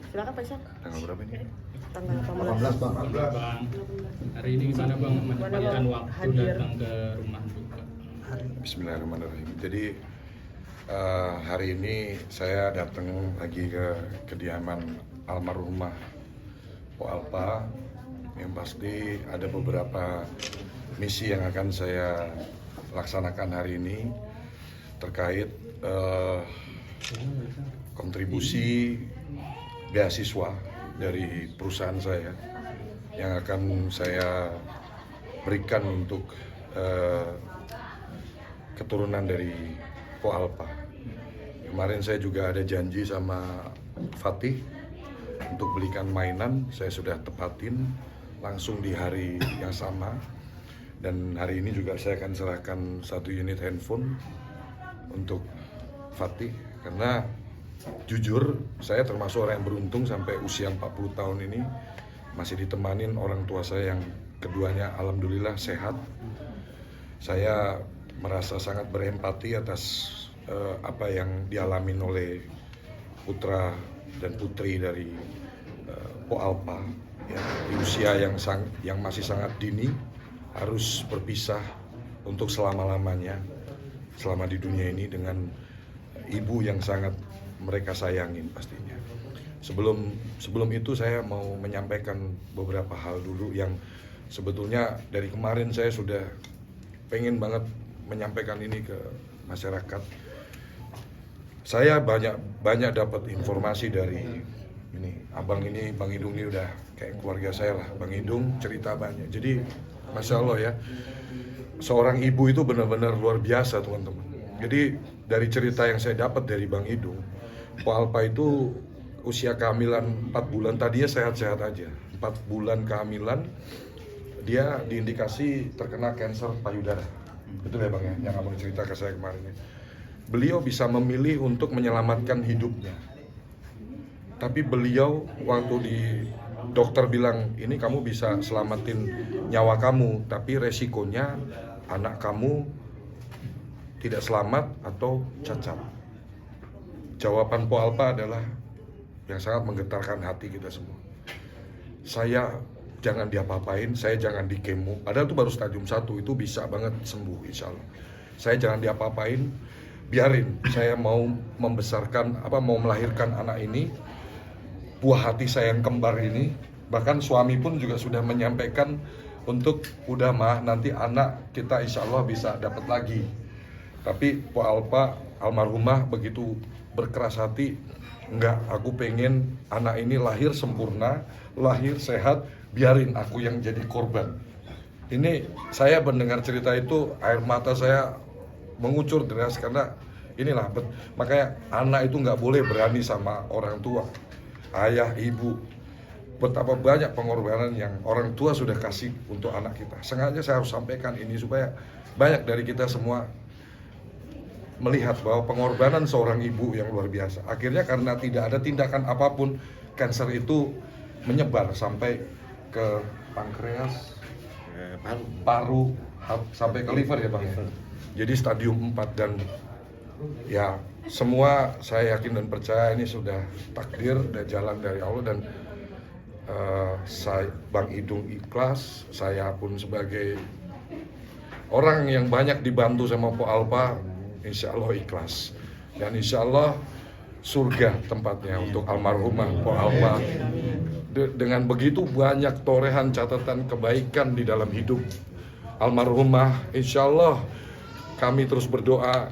Silakan Pak Isak. Tanggal berapa ini? Tanggal 18 Bang. Bang, hari ini gimana Bang menyempatkan waktu hadir datang ke rumah duka? Bismillahirrahmanirrahim. Jadi hari ini saya datang lagi ke kediaman almarhumah Po Alpa. Yang pasti ada beberapa misi yang akan saya laksanakan hari ini terkait kontribusi beasiswa dari perusahaan saya yang akan saya berikan untuk keturunan dari Po Alpa. Kemarin saya juga ada janji sama Fatih untuk belikan mainan, saya sudah tepatin langsung di hari yang sama. Dan hari ini juga saya akan serahkan 1 unit handphone untuk Fatih, karena jujur saya termasuk orang yang beruntung sampai usia 40 tahun ini masih ditemanin orang tua saya yang keduanya alhamdulillah sehat. Saya merasa sangat berempati atas apa yang dialami oleh putra dan putri dari Po Alpa ya, di usia yang masih sangat dini harus berpisah untuk selama-lamanya selama di dunia ini dengan ibu yang sangat mereka sayangin pastinya. Sebelum itu saya mau menyampaikan beberapa hal dulu yang sebetulnya dari kemarin saya sudah pengen banget menyampaikan ini ke masyarakat. Saya banyak dapat informasi dari ini Bang Idung ini udah kayak keluarga saya lah. Bang Idung cerita banyak. Jadi Masya Allah ya, seorang ibu itu benar-benar luar biasa teman-teman. Jadi dari cerita yang saya dapat dari Bang Idung, Po Alpa itu usia kehamilan 4 bulan, tadinya sehat-sehat aja. 4 bulan kehamilan, dia diindikasi terkena kanker payudara. Betul ya Bang ya, yang Abang cerita ke saya kemarin ya. Beliau bisa memilih untuk menyelamatkan hidupnya. Tapi beliau waktu di dokter bilang, ini kamu bisa selamatin nyawa kamu, tapi resikonya anak kamu tidak selamat atau cacat. Jawaban Po Alpa adalah yang sangat menggetarkan hati kita semua. Saya jangan diapa-apain, saya jangan di kemo. Padahal itu baru stadium 1, itu bisa banget sembuh insya Allah. Saya jangan diapa-apain, biarin. Saya mau membesarkan, mau melahirkan anak ini, buah hati saya yang kembar ini. Bahkan suami pun juga sudah menyampaikan untuk udah mah nanti anak kita insya Allah bisa dapat lagi. Tapi Po Alpa almarhumah begitu berkeras hati, enggak, aku pengen anak ini lahir sempurna, lahir sehat, biarin aku yang jadi korban. Ini saya mendengar cerita itu air mata saya mengucur deras, karena inilah makanya anak itu nggak boleh berani sama orang tua, ayah, ibu. Betapa banyak pengorbanan yang orang tua sudah kasih untuk anak kita. Sengaja saya harus sampaikan ini supaya banyak dari kita semua melihat bahwa pengorbanan seorang ibu yang luar biasa. Akhirnya karena tidak ada tindakan apapun, kanker itu menyebar sampai ke pankreas, paru, sampai ke liver ya Bang. Jadi stadium 4 dan ya semua saya yakin dan percaya ini sudah takdir dan jalan dari Allah. Dan Bang Idung ikhlas, saya pun sebagai orang yang banyak dibantu sama Po Alpa, insya Allah ikhlas. Dan insya Allah surga tempatnya untuk almarhumah Po Alpa. Dengan begitu banyak torehan catatan kebaikan di dalam hidup almarhumah, insya Allah kami terus berdoa,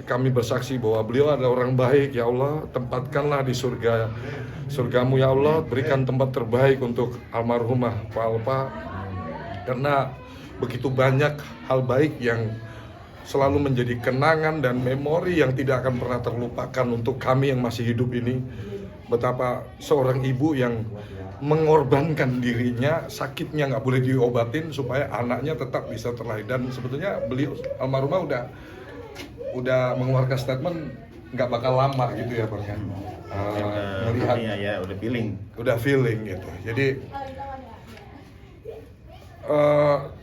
kami bersaksi bahwa beliau adalah orang baik. Ya Allah, tempatkanlah di surgamu ya Allah, berikan tempat terbaik untuk almarhumah Po Alpa, karena begitu banyak hal baik yang selalu menjadi kenangan dan memori yang tidak akan pernah terlupakan untuk kami yang masih hidup ini. Betapa seorang ibu yang mengorbankan dirinya, sakitnya nggak boleh diobatin supaya anaknya tetap bisa terlahir. Dan sebetulnya beliau almarhumah udah mengeluarkan statement nggak bakal lama gitu ya Bang ya. Melihat ya udah feeling gitu. Jadi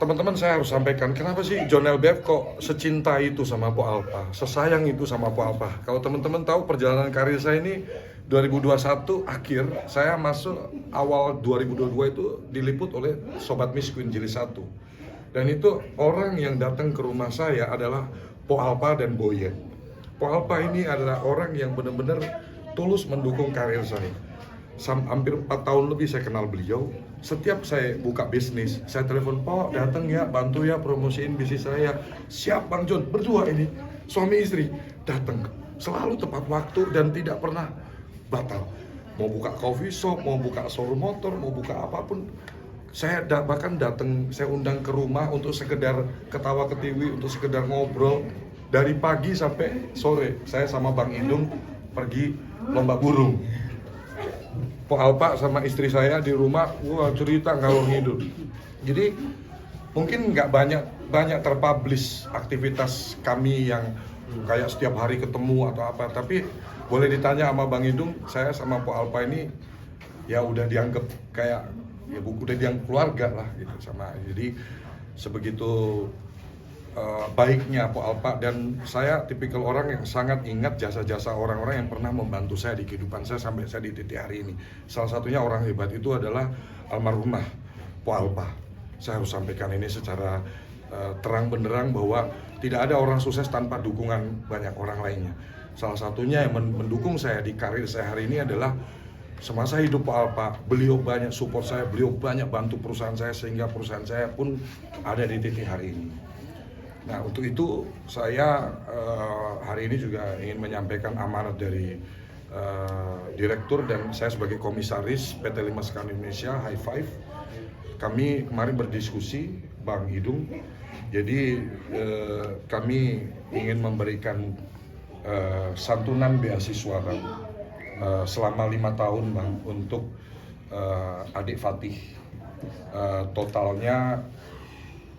teman-teman, saya harus sampaikan kenapa sih John LBF kok secinta itu sama Po Alpa, sesayang itu sama Po Alpa. Kalau teman-teman tahu perjalanan karir saya ini 2021 akhir, saya masuk awal 2022 itu diliput oleh Sobat Miss Queen Jilid 1. Dan itu orang yang datang ke rumah saya adalah Po Alpa dan Boyet. Po Alpa ini adalah orang yang benar-benar tulus mendukung karir saya. Hampir 4 tahun lebih saya kenal beliau. Setiap saya buka bisnis, saya telepon, "Po, datang ya, bantu ya promosiin bisnis saya." "Siap Bang John." Berdua ini, suami istri, datang. Selalu tepat waktu dan tidak pernah batal. Mau buka coffee shop, mau buka showroom motor, mau buka apapun. Saya bahkan datang, saya undang ke rumah untuk sekedar ketawa ketiwi, untuk sekedar ngobrol. Dari pagi sampai sore, saya sama Bang Indung pergi lomba burung. Po Alpa sama istri saya di rumah, wah cerita ngalor ngidul. Jadi mungkin nggak banyak terpublish aktivitas kami yang kayak setiap hari ketemu atau apa. Tapi boleh ditanya sama Bang Indung, saya sama Po Alpa ini ya udah dianggap kayak ya udah dianggap keluarga lah gitu sama. Jadi sebegitu baiknya Po Alpa, dan saya tipikal orang yang sangat ingat jasa-jasa orang-orang yang pernah membantu saya di kehidupan saya sampai saya di titik hari ini. Salah satunya orang hebat itu adalah almarhumah Po Alpa. Saya harus sampaikan ini secara terang benderang bahwa tidak ada orang sukses tanpa dukungan banyak orang lainnya. Salah satunya yang mendukung saya di karir saya hari ini adalah semasa hidup Po Alpa. Beliau banyak support saya, beliau banyak bantu perusahaan saya sehingga perusahaan saya pun ada di titik hari ini. Nah, untuk itu saya hari ini juga ingin menyampaikan amanat dari direktur dan saya sebagai komisaris PT Limas Sekarang Indonesia, High Five. Kami kemarin berdiskusi, Bang Idung. Jadi kami ingin memberikan santunan beasiswa, Bang, selama 5 tahun, Bang, untuk adik Fatih. Totalnya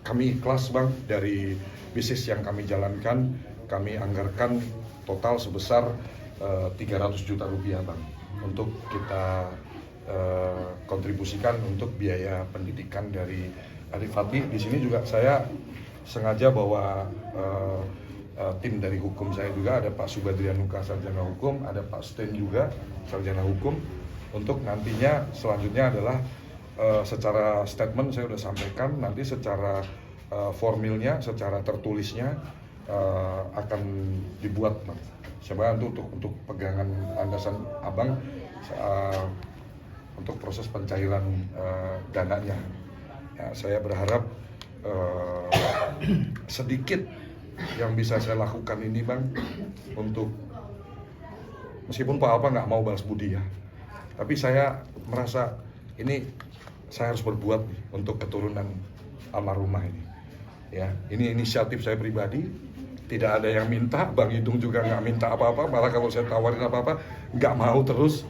kami ikhlas, Bang, dari bisnis yang kami jalankan, kami anggarkan total sebesar 300 juta rupiah, Bang, untuk kita kontribusikan untuk biaya pendidikan dari adik Fatih. Di sini juga saya sengaja bawa tim dari hukum saya juga, ada Pak Subadrianuka Sarjana Hukum, ada Pak Sten juga Sarjana Hukum, untuk nantinya selanjutnya adalah secara statement saya sudah sampaikan, nanti secara formilnya, secara tertulisnya akan dibuat, Bang. Saya untuk pegangan landasan Abang untuk proses pencairan dananya. Ya, saya berharap sedikit yang bisa saya lakukan ini, Bang, untuk meskipun Pak Alpa nggak mau balas budi ya, tapi saya merasa ini saya harus berbuat nih untuk keturunan almarhumah ini. Ya, ini inisiatif saya pribadi, tidak ada yang minta, Bang Idung juga nggak minta apa-apa, malah kalau saya tawarin apa-apa nggak mau terus.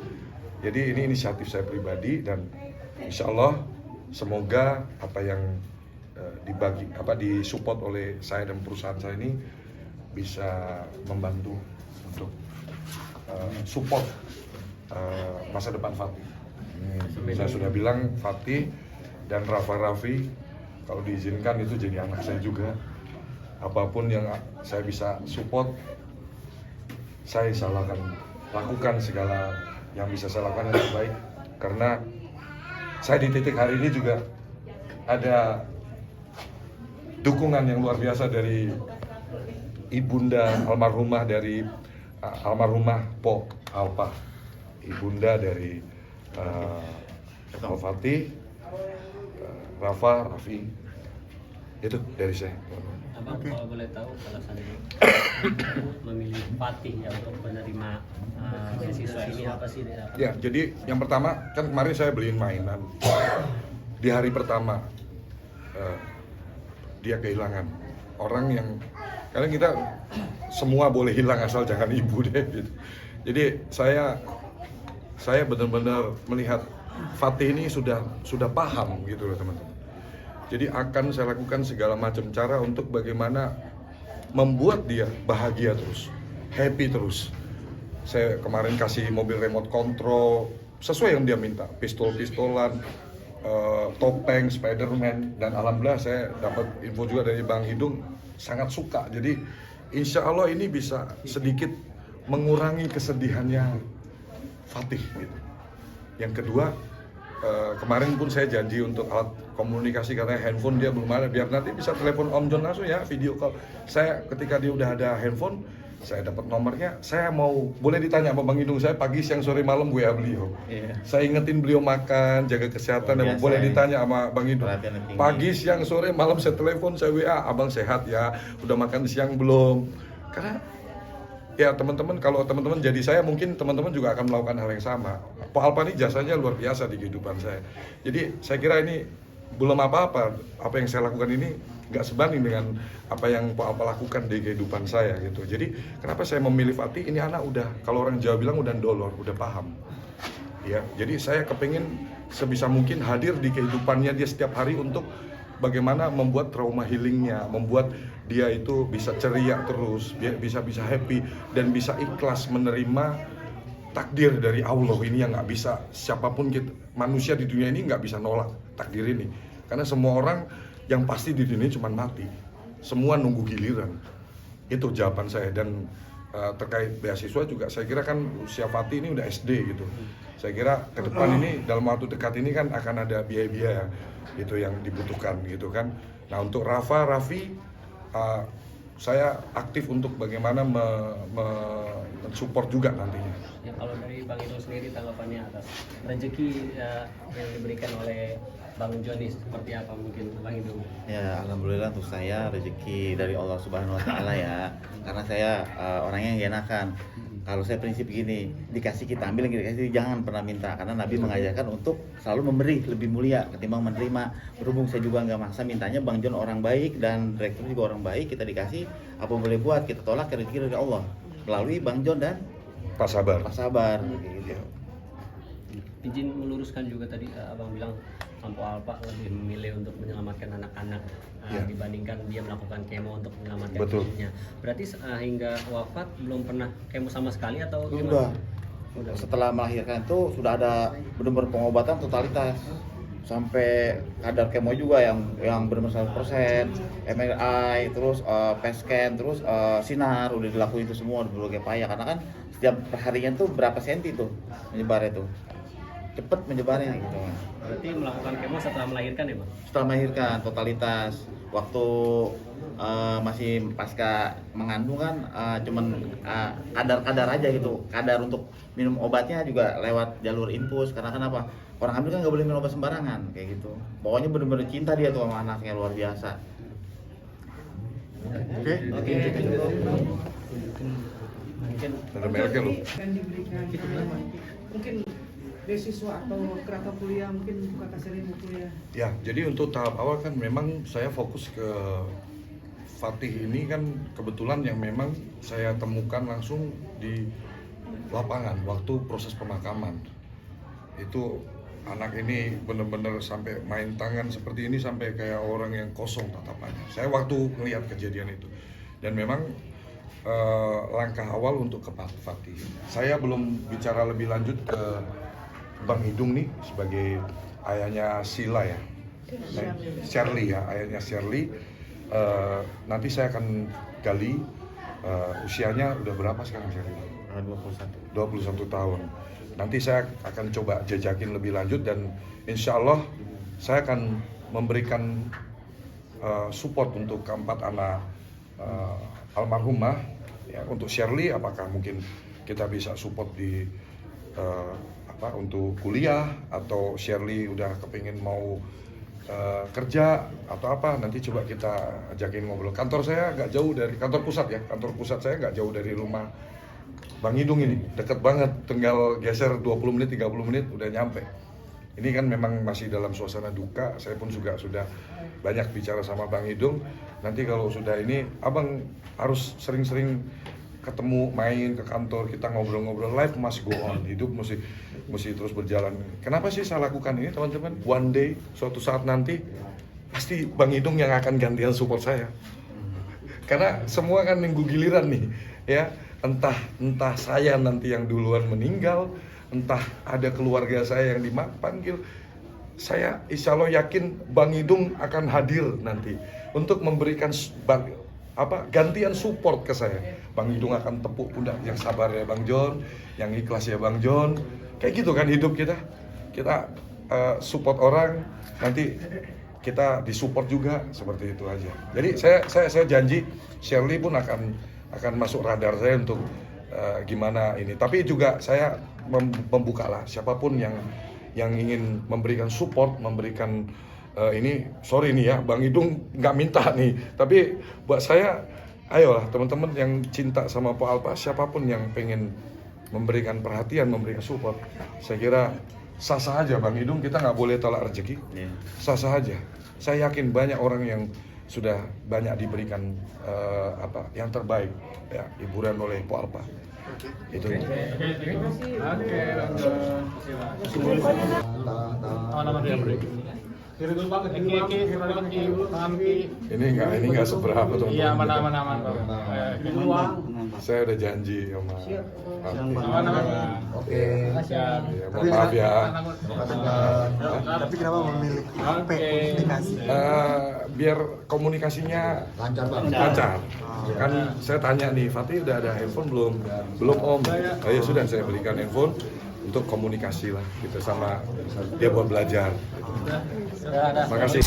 Jadi ini inisiatif saya pribadi dan insya Allah semoga apa yang disupport oleh saya dan perusahaan saya ini bisa membantu untuk support masa depan Fatih. Saya sudah bilang Fatih dan Rafa Raffi kalau diizinkan itu jadi anak saya juga. Apapun yang saya bisa support, saya akan lakukan segala yang bisa saya lakukan yang terbaik. Karena saya di titik hari ini juga ada dukungan yang luar biasa dari ibunda almarhumah dari almarhumah Po Alpa, ibunda dari Fatih, Rafa, Raffi. Itu dari saya. Abang, kalau boleh tahu alasannya memilih Fatih ya untuk menerima beasiswa ini apa sih? Ya, jadi yang pertama kan kemarin saya beliin mainan. Di hari pertama dia kehilangan orang yang, karena kita semua boleh hilang asal jangan ibu deh gitu. Jadi saya benar-benar melihat Fatih ini sudah paham gitu loh, teman-teman. Jadi akan saya lakukan segala macam cara untuk bagaimana membuat dia bahagia terus, happy terus. Saya kemarin kasih mobil remote control sesuai yang dia minta, pistol-pistolan, topeng Spiderman, dan alhamdulillah saya dapat info juga dari Bang Hidung sangat suka. Jadi insya Allah ini bisa sedikit mengurangi kesedihannya Fatih gitu. Yang kedua, kemarin pun saya janji untuk alat komunikasi, karena handphone dia belum ada, biar nanti bisa telepon Om John langsung ya, video call. Saya ketika dia udah ada handphone, saya dapat nomornya, saya mau boleh ditanya sama Bang Hidung, saya pagi, siang, sore, malam WA beliau. Saya ingetin beliau makan, jaga kesehatan, dan boleh ditanya sama Bang Hidung. Pagi, siang, sore, malam saya telepon, saya WA, abang sehat ya, udah makan siang belum? Karena ya teman-teman, kalau teman-teman jadi saya, mungkin teman-teman juga akan melakukan hal yang sama. Pak Alpa ini jasanya luar biasa di kehidupan saya. Jadi saya kira ini belum apa-apa, apa yang saya lakukan ini nggak sebanding dengan apa yang Pak Alpa lakukan di kehidupan saya gitu. Jadi kenapa saya memilih Fatih, ini anak udah, kalau orang Jawa bilang udah dolor, udah paham. Ya, jadi saya kepengen sebisa mungkin hadir di kehidupannya dia setiap hari untuk bagaimana membuat trauma healingnya, membuat dia itu bisa ceria terus, bisa happy, dan bisa ikhlas menerima takdir dari Allah ini yang nggak bisa siapapun manusia di dunia ini nggak bisa nolak takdir ini, karena semua orang yang pasti di dunia cuma mati, semua nunggu giliran. Itu jawaban saya. Dan terkait beasiswa juga, saya kira kan usia Fatih ini udah SD gitu. Saya kira ke depan ini dalam waktu dekat ini kan akan ada biaya-biaya gitu yang dibutuhkan gitu kan. Nah untuk Raffi, saya aktif untuk bagaimana mensupport juga nantinya. Ya, kalau dari Bang Hidung sendiri tanggapannya atas rezeki yang diberikan oleh Bang Joni seperti apa mungkin Bang Hidung? Ya alhamdulillah untuk saya rezeki dari Allah Subhanahu Wa Taala ya, karena saya orangnya yang enakan. Kalau saya prinsip gini, dikasih kita ambil, dikasih jangan pernah minta, karena Nabi mengajarkan untuk selalu memberi lebih mulia ketimbang menerima. Berhubung saya juga nggak maksa mintanya, Bang John orang baik dan direktur juga orang baik, kita dikasih apa boleh buat, kita tolak rezeki dari Allah melalui Bang John dan Pak Sabar. Gitu. Izin meluruskan juga tadi Abang bilang Sampo Alpa lebih memilih untuk menyelamatkan anak-anak dibandingkan dia melakukan kemo untuk menyelamatkan dirinya. Berarti hingga wafat belum pernah kemo sama sekali atau gimana? Udah. Setelah melahirkan itu sudah ada benar-benar pengobatan totalitas. Sampai kadar kemo juga yang benar-benar 100%, MRI, terus PET scan, terus sinar, udah dilakuin itu semua, udah kayak payah, karena kan setiap perharinya tuh berapa senti tuh menyebarnya tuh, cepet menyebarnya gitu. Berarti melakukan kemo setelah melahirkan ya Bang? Setelah melahirkan totalitas, waktu masih pasca mengandung kan cuman kadar aja gitu, kadar untuk minum obatnya juga lewat jalur infus, karena kenapa? Orang hamil kan nggak boleh minum obat sembarangan kayak gitu. Pokoknya bener-bener cinta dia tuh sama anaknya, luar biasa. Oke. Mungkin Ada mereknya loh. Akan diberikan mungkin beasiswa atau kerata kuliah, mungkin buka kasih ilmu kuliah. Ya, jadi untuk tahap awal kan memang saya fokus ke Fatih ini kan kebetulan yang memang saya temukan langsung di lapangan waktu proses pemakaman. Itu anak ini benar-benar sampai main tangan seperti ini, sampai kayak orang yang kosong tatapannya. Saya waktu melihat kejadian itu, dan memang langkah awal untuk ke Fatih. Saya belum bicara lebih lanjut ke Bang Hidung nih sebagai ayahnya Sila ya, Shirley ya, ayahnya Shirley. Nanti saya akan gali usianya udah berapa sekarang Shirley? 21 tahun. Nanti saya akan coba jajakin lebih lanjut, dan insya Allah saya akan memberikan support untuk keempat anak almarhumah ya. Untuk Shirley apakah mungkin kita bisa support di untuk kuliah, atau Shirley udah kepingin mau kerja atau apa, nanti coba kita ajakin ngobrol. Kantor saya nggak jauh dari kantor pusat ya, kantor pusat saya nggak jauh dari rumah Bang Hidung ini, deket banget, tinggal geser 20 menit, 30 menit udah nyampe. Ini kan memang masih dalam suasana duka, saya pun juga sudah banyak bicara sama Bang Hidung. Nanti kalau sudah ini, Abang harus sering-sering ketemu, main ke kantor, kita ngobrol-ngobrol. Life must go on, hidup mesti terus berjalan. Kenapa sih saya lakukan ini teman-teman? One day, suatu saat nanti, pasti Bang Hidung yang akan gantian support saya. Karena semua kan nunggu giliran nih, ya. Entah saya nanti yang duluan meninggal, entah ada keluarga saya yang dipanggil. saya insya Allah yakin Bang Idung akan hadir nanti untuk memberikan gantian support ke saya. Bang Idung akan tepuk pundak, yang sabar ya Bang John, yang ikhlas ya Bang John. Kayak gitu kan hidup kita. Kita support orang, nanti kita disupport juga, seperti itu aja. Jadi saya janji Shirley pun akan masuk radar saya untuk gimana ini. Tapi juga saya membukalah siapapun yang ingin memberikan support, memberikan ini, sorry nih ya, Bang Idung nggak minta nih, tapi buat saya, ayolah teman-teman yang cinta sama Po Alpa, siapapun yang pengen memberikan perhatian, memberikan support, saya kira sah-sah aja Bang Idung, kita nggak boleh tolak rezeki, sah-sah aja. Saya yakin banyak orang yang sudah banyak diberikan yang terbaik, ya, hiburan oleh Po Alpa. Itu. Oke, nama dia beri. Ini nggak seberapa teman-teman. Iya, aman. Saya udah janji sama Oke. Ya, maaf ya. Tapi kenapa memilih HP komunikasi? Biar komunikasinya lancar. Kan saya tanya nih, Fatih udah ada handphone belum? Belum Om. Oh ya sudah, saya belikan handphone untuk komunikasi lah gitu sama dia buat belajar. Terima kasih.